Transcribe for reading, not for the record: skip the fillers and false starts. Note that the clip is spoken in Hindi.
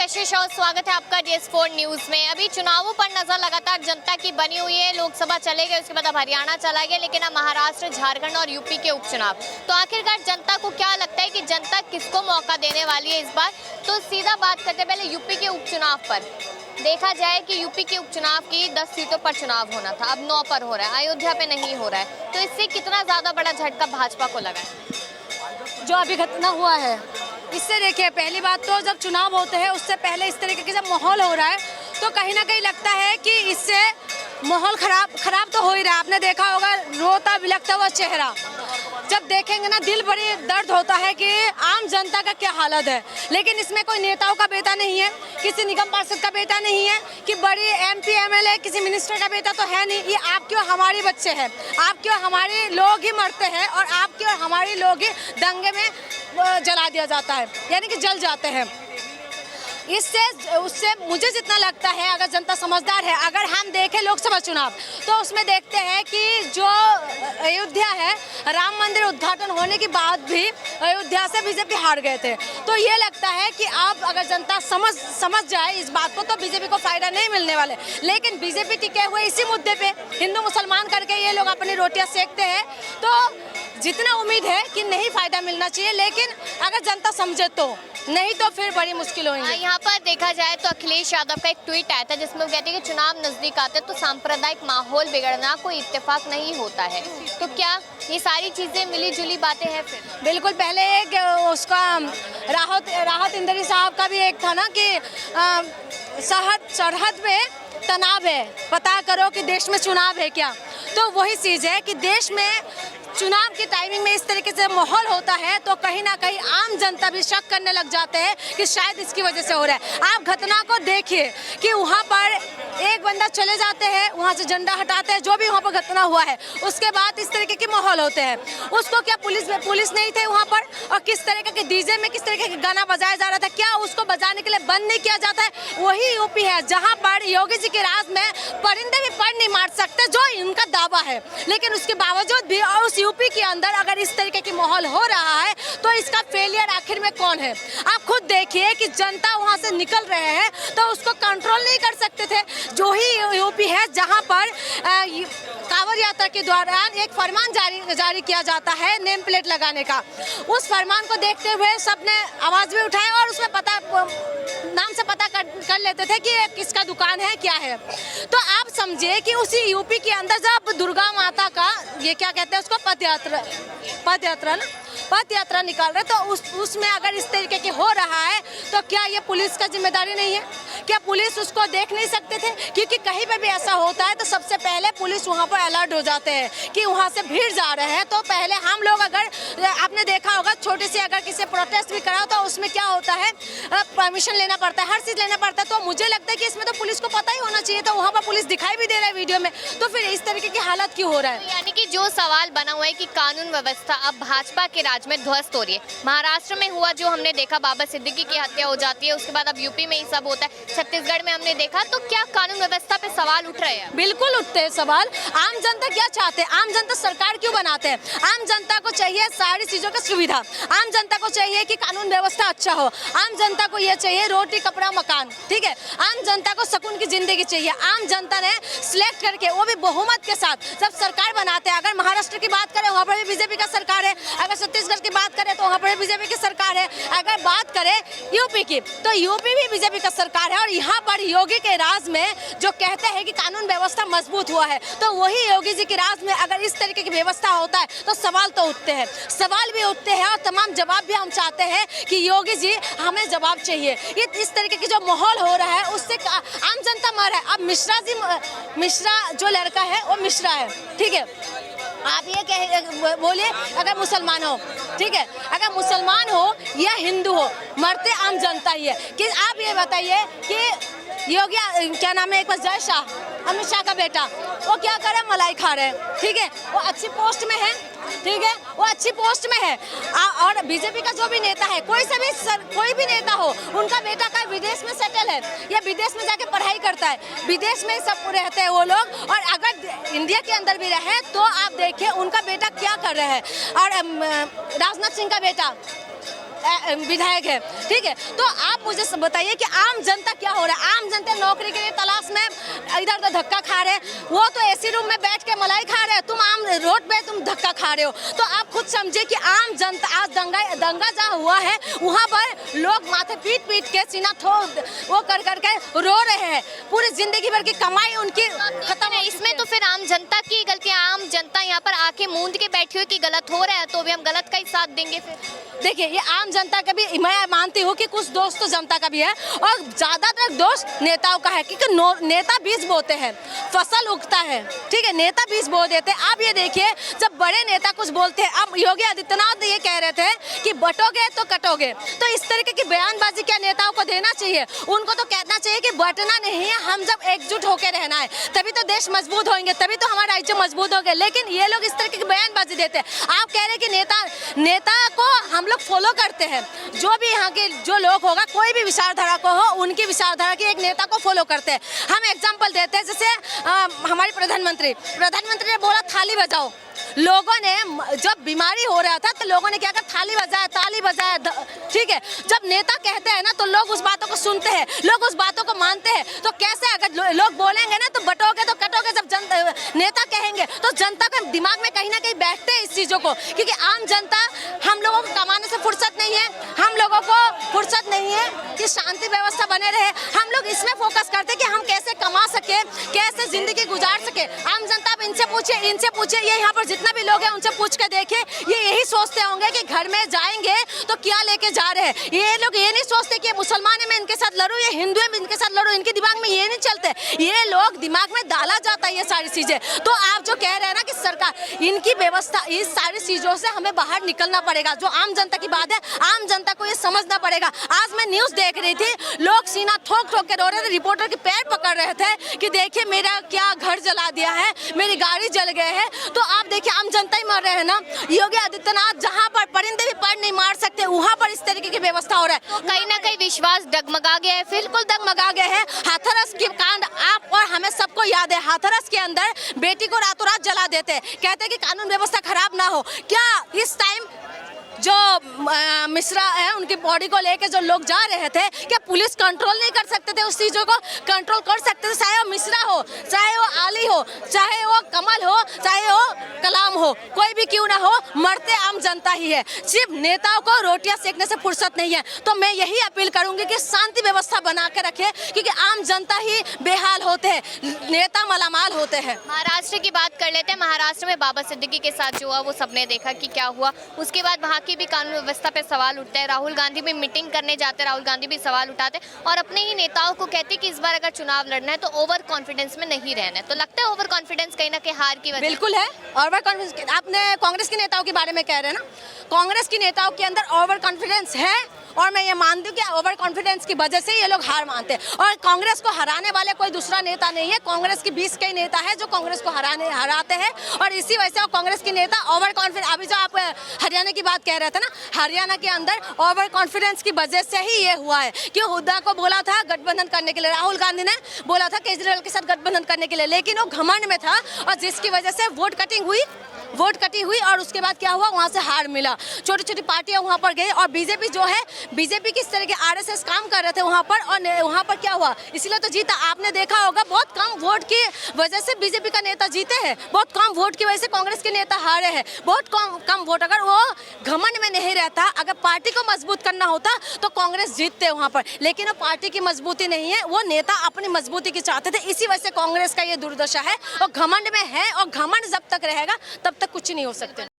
कशिश और स्वागत है आपका DS4 न्यूज में। अभी चुनावों पर नजर लगातार जनता की बनी हुई है। लोकसभा चले गए, उसके बाद अब हरियाणा चला गया, लेकिन अब महाराष्ट्र, झारखंड और यूपी के उपचुनाव। तो आखिरकार जनता को क्या लगता है कि जनता किसको मौका देने वाली है इस बार? तो सीधा बात करते हैं पहले यूपी के उपचुनाव पर। देखा जाए कि यूपी के उपचुनाव की 10 सीटों पर चुनाव होना था, अब 9 पर हो रहा है, अयोध्या पे नहीं हो रहा है। तो इससे कितना ज्यादा बड़ा झटका भाजपा को लगा है? जो अभी घटना हुआ है इससे देखिए, पहली बात तो जब चुनाव होते हैं उससे पहले इस तरीके का जब माहौल हो रहा है तो कहीं ना कहीं लगता है कि इससे माहौल खराब तो हो ही रहा है। आपने देखा होगा रोता बिलखता हुआ चेहरा, जब देखेंगे ना दिल बड़ी दर्द होता है कि आम जनता का क्या हालत है। लेकिन इसमें कोई नेताओं का बेटा नहीं है, किसी निगम पार्षद का बेटा नहीं है कि बड़ी MP MLA किसी मिनिस्टर का बेटा तो है नहीं। ये आपके और हमारे बच्चे हैं, आपके और हमारे लोग ही मरते हैं और आपके और हमारे लोग ही दंगे में जला दिया जाता है, यानी कि जल जाते हैं। इससे उससे मुझे जितना लगता है, अगर जनता समझदार है, अगर हम देखें लोकसभा चुनाव तो उसमें देखते हैं कि जो अयोध्या है, राम मंदिर उद्घाटन होने के बाद भी अयोध्या से बीजेपी हार गए थे। तो ये लगता है कि अब अगर जनता समझ जाए इस बात को तो बीजेपी को फायदा नहीं मिलने वाले। लेकिन बीजेपी टिके हुए इसी मुद्दे पे हिंदू मुसलमान करके ये लोग अपनी रोटियां सेकते हैं। तो जितना उम्मीद है कि नहीं फायदा मिलना चाहिए, लेकिन अगर जनता समझे तो, नहीं तो फिर बड़ी मुश्किल होगी। यहाँ पर देखा जाए तो अखिलेश यादव का एक ट्वीट आया था जिसमें वो कहते हैं कि चुनाव नजदीक आते तो सांप्रदायिक माहौल बिगड़ना कोई इत्तेफाक नहीं होता है। तो क्या ये सारी चीजें मिली जुली बातें हैं? फिर बिल्कुल, पहले एक उसका राहत इंदौरी साहब का भी एक था ना कि सरहद पे तनाव है, पता करो कि देश में चुनाव है क्या। तो वही चीज़ है कि देश में चुनाव की टाइमिंग में इस तरीके से माहौल होता है तो कहीं ना कहीं आम जनता भी शक करने लग जाते हैं कि शायद इसकी वजह से हो रहा है। आप घटना को देखिए कि वहाँ पर एक बंदा चले जाते हैं, वहाँ से झंडा हटाते हैं, जो भी वहाँ पर घटना हुआ है, उसके बाद इस तरीके के माहौल होते हैं। उसको क्या पुलिस नहीं थे वहाँ पर, और किस तरीके के डीजे में किस तरीके के गाना बजाया जा रहा था, क्या उसको बजाने के लिए बंद नहीं किया जाता है? वही यूपी है जहाँ पर योगी जी के राज में परिंदे भी पर नहीं मार सकते, जो इनका दावा है। लेकिन उसके बावजूद भी और उस यूपी के अंदर अगर इस तरीके की माहौल हो रहा है तो इसका फेलियर आखिर में कौन है? आप खुद देखिए कि जनता वहां से निकल रहे हैं तो उसको कंट्रोल नहीं कर सकते थे। जो ही यूपी है जहां पर कांवड़ यात्रा के दौरान एक फरमान जारी किया जाता है नेम प्लेट लगाने का, उस फरमान को देखते हुए सबने आवाज भी उठाई और उसमें नाम से पता कर लेते थे कि किसका दुकान है, क्या है। तो आप समझिए कि उसी यूपी के अंदर जब दुर्गा माता का ये क्या कहते हैं उसको पद यात्रा निकाल रहे तो उसमें अगर इस तरीके के हो रहा है तो क्या ये पुलिस का जिम्मेदारी नहीं है? क्या पुलिस उसको देख नहीं सकते थे? क्योंकि कहीं पे भी ऐसा होता है तो सबसे पहले पुलिस वहाँ पर अलर्ट हो जाते हैं कि वहाँ से भीड़ जा रहे हैं। तो पहले हम लोग, अगर आपने देखा होगा छोटी सी अगर किसी प्रोटेस्ट भी करा तो उसमें क्या होता है, परमिशन लेना पड़ता है, हर चीज लेना पड़ता है। तो मुझे लगता है कि इसमें तो पुलिस को पता ही होना चाहिए, तो वहाँ पर पुलिस दिखाई भी दे रहा है वीडियो में, तो फिर इस तरीके की हालत क्यों हो रहा है? यानी कि जो सवाल बना हुआ है कि कानून व्यवस्था अब भाजपा के राज में ध्वस्त हो रही है। महाराष्ट्र में हुआ जो हमने देखा, बाबा सिद्दीकी की हत्या हो जाती है, उसके बाद अब यूपी में ही सब होता है, छत्तीसगढ़ में हमने देखा। तो क्या कानून व्यवस्था पे सवाल उठ रहे हैं? बिल्कुल उठते हैं सवाल। आम जनता क्या चाहते हैं? आम जनता सरकार क्यों बनाते हैं? आम जनता को चाहिए सारी चीजों की सुविधा, आम जनता को चाहिए कि कानून व्यवस्था अच्छा हो, आम जनता को ये चाहिए रोटी कपड़ा मकान, ठीक है। आम जनता को सुकून की जिंदगी चाहिए। आम जनता ने सिलेक्ट करके, वो भी बहुमत के साथ जब सरकार बनाते हैं, अगर महाराष्ट्र की बात करें वहाँ पर भी बीजेपी का सरकार है, अगर छत्तीसगढ़ की बात करें तो वहाँ पर बीजेपी की सरकार है, अगर बात करें यूपी की तो यूपी भी बीजेपी का सरकार है। और यहाँ पर योगी के राज में जो कहते हैं कि कानून व्यवस्था मजबूत हुआ है, तो वही योगी जी के राज में अगर इस तरीके की व्यवस्था होता है तो सवाल तो उठते हैं, सवाल भी उठते हैं और तमाम जवाब भी हम चाहते हैं कि योगी जी हमें जवाब चाहिए। ये इस तरीके की जो माहौल हो रहा है उससे आम जनता मर है। अब मिश्रा जो लड़का है वो मिश्रा है, ठीक है। आप ये बोलिए अगर मुसलमान हो, ठीक है, अगर मुसलमान हो या हिंदू हो, मरते आम जनता ही है। कि आप ये बताइए कि योगी क्या नाम है, एक बार जय शाह, अमित शाह का बेटा, वो क्या करे, मलाई खा रहे हैं, ठीक है, वो अच्छी पोस्ट में है, ठीक है, वो अच्छी पोस्ट में है। और बीजेपी का जो भी नेता है, कोई भी नेता हो, उनका बेटा का विदेश में सेटल है या विदेश में जाके पढ़ाई करता है, विदेश में सब रहते हैं वो लोग। और अगर इंडिया के अंदर भी रहे तो आप देखिए उनका बेटा क्या कर रहे हैं। और राजनाथ सिंह का बेटा विधायक है, ठीक है। तो आप मुझे बताइए कि आम जनता क्या हो रहा है? आम जनता नौकरी के लिए तलाश में इधर उधर धक्का खा रहे हैं, वो तो एसी रूम में बैठ के मलाई खा रहे हैं, तुम आम रोड पे तुम धक्का खा रहे हो। तो आप खुद समझे कि आम जनता आज दंगा जहाँ हुआ है वहाँ पर लोग माथे पीट पीट के सीना वो कर करके रो रहे हैं, पूरी जिंदगी भर की कमाई उनकी खत्म है। इसमें तो फिर आम जनता की गलती, आम जनता यहाँ पर आके मूंद के बैठी हुई कि गलत हो रहा है तो भी हम गलत का ही साथ देंगे। फिर देखिए, ये आम जनता का भी, मैं मानती हूँ कि कुछ दोस्त तो जनता का भी है और ज्यादातर दोस्त नेताओं का है, क्योंकि नेता बीज बोते हैं, फसल उगता है, ठीक है, नेता बीज बो देते हैं। आप ये देखिए, जब बड़े नेता कुछ बोलते हैं, अब योगी आदित्यनाथ ये कह रहे थे कि बटोगे तो कटोगे, तो इस तरीके की बयानबाजी क्या नेताओं को देना चाहिए? उनको तो कहना चाहिए कि बटना नहीं है, हम जब एकजुट होकर रहना है तभी तो देश मजबूत होंगे, तभी तो हमारा राज्य मजबूत होगा। लेकिन ये लोग इस तरीके की बयानबाजी देते हैं। आप कह रहे हैं कि नेता को हम लोग फॉलो करते हैं, जो भी यहाँ के जो लोग होगा, कोई भी विचारधारा को हो, उनकी विचारधारा के एक नेता को फॉलो करते हैं। हम एग्जाम्पल देते हैं, जैसे हमारे प्रधानमंत्री ने बोला थाली बजाओ, लोगों ने जब बीमारी हो रहा था तो लोगों ने क्या कहा, थाली बजाया, ताली बजाया, ठीक है। जब नेता कहते हैं ना तो लोग उस बातों को सुनते हैं, लोग उस बातों को मानते हैं। तो कैसे अगर लोग बोलेंगे ना तो बटोगे तो कटोगे, जब नेता कहेंगे तो जनता के दिमाग में कहीं ना कहीं बैठते हैं इस चीजों को, क्योंकि आम जनता, हम लोगों को कमाने से फुर्सत नहीं है, हम लोगों को फुर्सत नहीं है कि शांति व्यवस्था बने रहे। हम लोग इसमें फोकस करते हैं कि हम कैसे कमा सके, कैसे जिंदगी गुजार सके। आम जनता, अब इनसे पूछे, ये यहाँ पर जितना भी लोग हैं उनसे पूछ के देखे, ये यही सोचते होंगे कि घर में जाएंगे तो क्या लेके जा रहे हैं। ये लोग ये नहीं सोचते कि मुसलमान है मैं इनके साथ लड़ूं, ये हिंदू है मैं इनके साथ लड़ूं, इनके दिमाग में ये नहीं चलते। ये लोग दिमाग में डाला जाता है ये सारी चीजें। तो आप जो कह रहे हैं ना कि सरकार, इनकी व्यवस्था, इस सारी चीजों से हमें बाहर निकलना पड़ेगा। जो आम जनता की बात है, आम जनता को ये समझना पड़ेगा। आज मैं न्यूज देख रही थी, लोग सीना ठोक ठोक के रो रहे थे, रिपोर्टर के पैर पकड़ रहे थे कि देखिए मेरा क्या घर जला दिया है, मेरी गाड़ी जल गए है। तो आप देखिए, आम जनता ही मर रहे हैं ना। योगी आदित्यनाथ जहाँ पर परिंदे भी पर नहीं मार सकते, वहाँ पर इस तरीके की व्यवस्था हो रहा है। तो कहीं ना कहीं विश्वास डगमगा गया है। बिल्कुल डगमगा गए हैं। हाथरस की कांड आप और हमें सबको याद है। हाथरस के अंदर बेटी को रातों रात जला देते, कहते कि कानून व्यवस्था खराब ना हो। क्या इस टाइम जो मिश्रा है, उनकी बॉडी को लेके जो लोग जा रहे थे, क्या पुलिस कंट्रोल नहीं कर सकते थे? उस चीजों को कंट्रोल कर सकते थे, चाहे वो मिश्रा हो, चाहे वो आली हो, चाहे वो कमल हो, चाहे वो कलाम हो, कोई भी क्यों ना हो, मरते आम जनता ही है। सिर्फ नेताओं को रोटियां सेकने से फुर्सत नहीं है। तो मैं यही अपील करूंगी कि शांति व्यवस्था बना के रखे, क्योंकि आम जनता ही बेहाल होते हैं, नेता मालामाल होते हैं। महाराष्ट्र की बात कर लेते हैं। महाराष्ट्र में बाबा सिद्दीकी के साथ जो हुआ वो सबने देखा कि क्या हुआ। उसके बाद वहाँ की भी कानून व्यवस्था पे सवाल उठते हैं। राहुल गांधी भी मीटिंग करने जाते हैं, राहुल गांधी भी सवाल उठाते हैं और अपने ही नेताओं को कहते हैं कि इस बार अगर चुनाव लड़ना है तो ओवर कॉन्फिडेंस में नहीं रहना है। तो लगता है ओवर कॉन्फिडेंस कहीं ना कहीं हार की वजह। बिल्कुल है ओवर कॉन्फिडेंस। आपने कांग्रेस के नेताओं के बारे में कह रहे हैं ना, कांग्रेस की नेताओं के अंदर ओवर कॉन्फिडेंस है और मैं ये मानती हूँ कि ओवर कॉन्फिडेंस की वजह से ये लोग हार मानते हैं। और कांग्रेस को हराने वाले कोई दूसरा नेता नहीं है, कांग्रेस की 20 के नेता है जो कांग्रेस को हराते हैं और इसी वजह से कांग्रेस के नेता ओवर कॉन्फिडेंस। अभी जो आप हरियाणा की बात कह रहे थे ना, हरियाणा के अंदर ओवर कॉन्फिडेंस की वजह से ही ये हुआ है कि हुड्डा को बोला था गठबंधन करने के लिए, राहुल गांधी ने बोला था केजरीवाल के साथ गठबंधन करने के लिए, लेकिन वो घमंड में था और जिसकी वजह से वोट कटी हुई और उसके बाद क्या हुआ, वहाँ से हार मिला। छोटी छोटी पार्टियां वहाँ पर गई और बीजेपी जो है, बीजेपी किस तरह के आरएसएस काम कर रहे थे वहाँ पर और वहाँ पर क्या हुआ, इसलिए तो जीता। आपने देखा होगा बहुत कम वोट की वजह से बीजेपी का नेता जीते हैं, बहुत कम वोट की वजह से कांग्रेस के नेता हारे हैं, बहुत कम वोट। अगर वो घमंड में नहीं रहता, अगर पार्टी को मजबूत करना होता तो कांग्रेस जीतते वहाँ पर, लेकिन वो पार्टी की मजबूती नहीं है, वो नेता अपनी मजबूती की चाहते थे, इसी वजह से कांग्रेस का ये दुर्दशा है और घमंड में है। और घमंड जब तक रहेगा तब तक कुछ नहीं हो सकते।